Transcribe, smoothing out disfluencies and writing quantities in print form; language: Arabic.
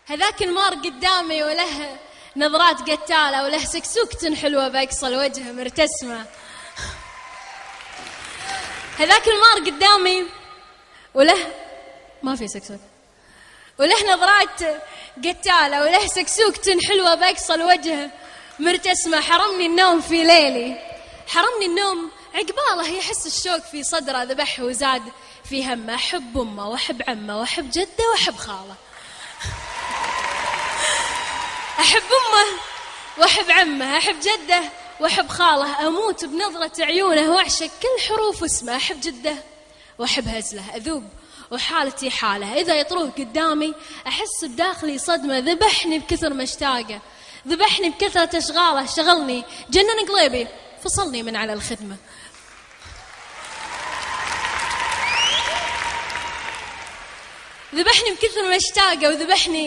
هذاك المار قدامي وله نظرات قتالة وله سكسوكة حلوة بأقصى الوجه مرتسمة. هذاك المار قدامي وله ما في سكسوك، وله نظرات قتالة وله سكسوكة حلوة بأقصى الوجه مرتسمة. حرمني النوم في ليلي، حرمني النوم عقباله يحس الشوق في صدره ذبح وزاد في همه. أحب أمه وأحب عمه وأحب جده وأحب خاله، أحب أمه وأحب عمه أحب جده وأحب خاله. أموت بنظرة عيونه وأعشق كل حروف اسمه. أحب جده وأحب هزله، أذوب وحالتي حاله. إذا يطروه قدامي أحس بداخلي صدمة. ذبحني بكثر ما اشتاقه، ذبحني بكثرة أشغاله. شغلني جنن قليبي، فصلني من على الخدمة. ذبحني بكثر ما اشتاقه وذبحني